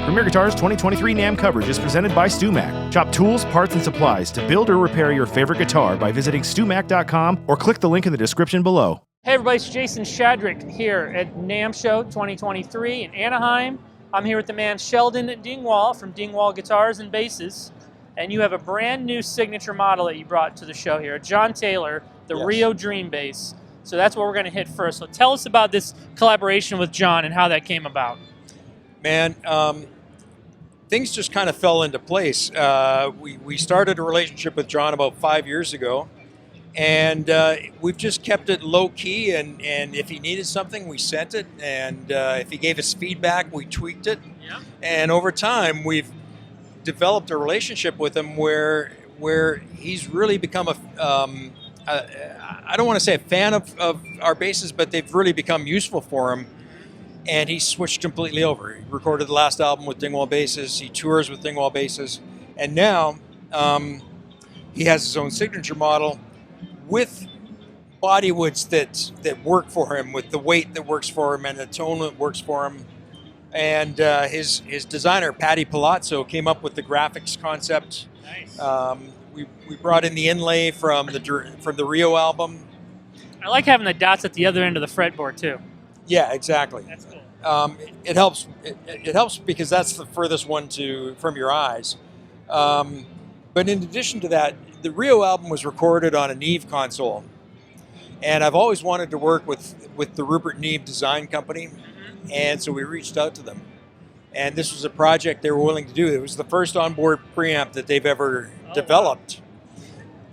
Premier Guitars 2023 NAMM coverage is presented by StewMac. Shop tools, parts, and supplies to build or repair your favorite guitar by visiting stewmac.com or click the link in the description below. Hey everybody, it's Jason Shadrick here at NAMM Show 2023 in Anaheim. I'm here with the man Sheldon Dingwall from Dingwall Guitars and Basses. And you have a brand new signature model that you brought to the show here, John Taylor, the Yes. Rio Dream Bass. So that's what we're going to hit first. So tell us about this collaboration with John and how that came about. Man, things just kind of fell into place. We started a relationship with John about 5 years ago, and we've just kept it low key. And if he needed something, we sent it, and if he gave us feedback, we tweaked it. Yeah. And over time, we've developed a relationship with him where he's really become I don't want to say a fan of our basses, but they've really become useful for him. And he switched completely over. He recorded the last album with Dingwall basses. He tours with Dingwall basses. And now he has his own signature model with body woods that work for him, with the weight that works for him and the tone that works for him. And his designer, Patty Palazzo, came up with the graphics concept. Nice. We brought in the inlay from the Rio album. I like having the dots at the other end of the fretboard too. Yeah, exactly. That's cool. It helps. It helps because that's the furthest one from your eyes. But in addition to that, the Rio album was recorded on a Neve console, and I've always wanted to work with the Rupert Neve Design Company, and so we reached out to them. And this was a project they were willing to do. It was the first onboard preamp that they've ever developed,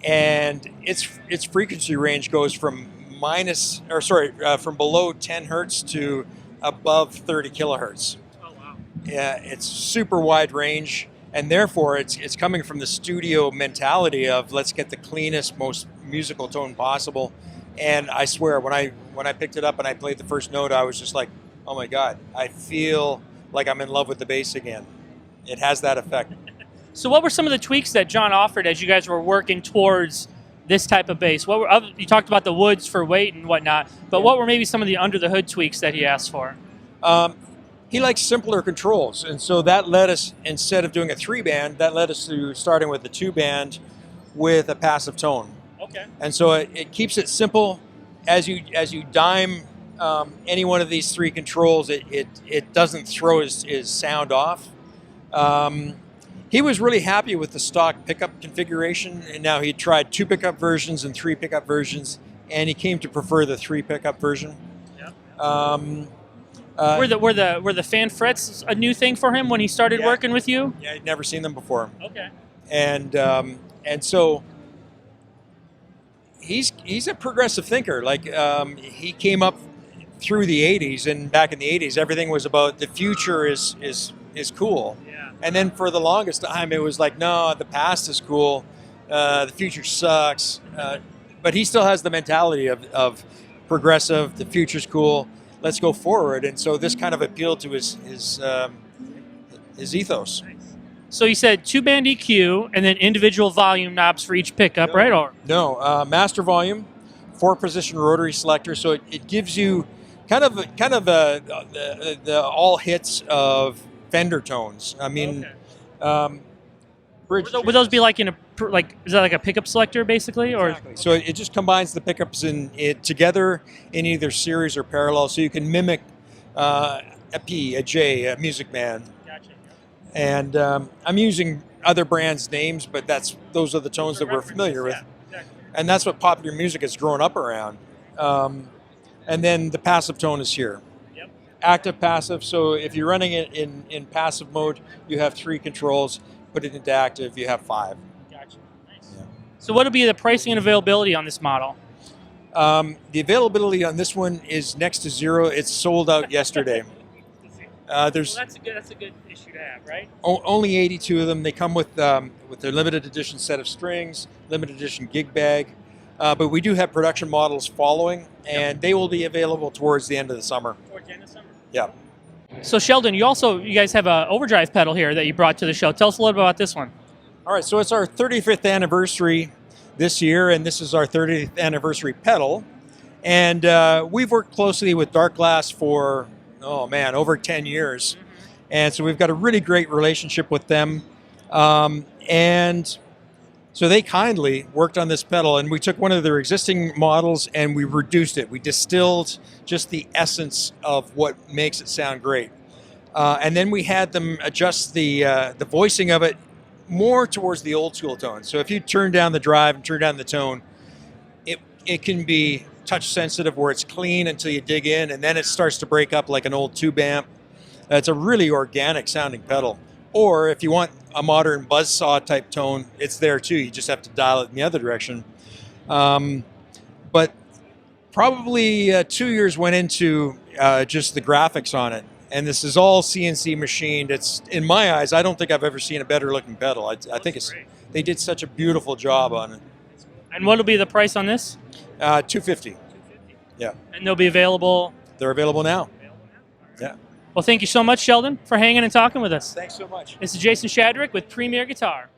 and its frequency range goes from from below 10 hertz to above 30 kilohertz. Oh wow! Yeah, it's super wide range, and therefore it's coming from the studio mentality of let's get the cleanest, most musical tone possible. And I swear, when I picked it up and I played the first note, I was just like, oh my God, I feel like I'm in love with the bass again. It has that effect. So what were some of the tweaks that John offered as you guys were working towards this type of bass? You talked about the woods for weight and whatnot, but what were maybe some of the under-the-hood tweaks that he asked for? He likes simpler controls, and so that led us, instead of doing a 3-band, that led us to starting with a 2-band with a passive tone. Okay. And so it keeps it simple. As you dime any one of these 3 controls, it doesn't throw his sound off. He was really happy with the stock pickup configuration, and now he tried 2 pickup versions and 3 pickup versions, and he came to prefer the 3 pickup version. Yep. Were Were the fan frets a new thing for him when he started working with you? Yeah, I'd never seen them before. Okay. And so he's a progressive thinker. Like he came up through the 80s, and back in the 80s, everything was about the future is cool. Yeah. And then for the longest time, it was like, no, the past is cool, the future sucks. But he still has the mentality of progressive, the future's cool, let's go forward. And so this kind of appealed to his ethos. Nice. So you said 2-band EQ and then individual volume knobs for each pickup, right? Or No, master volume, 4-position rotary selector. So it gives you kind of the all hits of Fender tones. I mean, bridge. would those be like is that like a pickup selector basically, or? Exactly. So it just combines the pickups together in either series or parallel, so you can mimic a P, a J, a Music Man. Gotcha. And I'm using other brands' names, but those are the tones that we're familiar with, Exactly. and that's what popular music has grown up around. And then the passive tone is here. Yep. Active, passive. So if you're running it in passive mode, you have 3 controls. Put it into active, you have 5. Gotcha. Nice. Yeah. So what would be the pricing and availability on this model? The availability on this one is next to 0. It's sold out yesterday. There's Well, that's a good issue to have, right? only 82 of them. They come with their limited edition set of strings, limited edition gig bag. But we do have production models following, and they will be available towards the end of the summer. Towards the end of summer. Yeah. So Sheldon, you guys have an overdrive pedal here that you brought to the show. Tell us a little bit about this one. All right, so it's our 35th anniversary this year, and this is our 30th anniversary pedal. And we've worked closely with Dark Glass for, over 10 years. And so we've got a really great relationship with them. And so they kindly worked on this pedal, and we took one of their existing models and we reduced it. We distilled just the essence of what makes it sound great. And then we had them adjust the voicing of it more towards the old school tone. So if you turn down the drive and turn down the tone, it can be touch sensitive where it's clean until you dig in, and then it starts to break up like an old tube amp. It's a really organic sounding pedal. Or if you want a modern buzzsaw type tone, it's there too. You just have to dial it in the other direction. But probably 2 years went into just the graphics on it. And this is all CNC machined. It's, in my eyes, I don't think I've ever seen a better looking pedal. I think they did such a beautiful job on it. And what will be the price on this? $250. Yeah. And they'll be available? They're available now. Yeah. Well, thank you so much, Sheldon, for hanging and talking with us. Thanks so much. This is Jason Shadrick with Premier Guitar.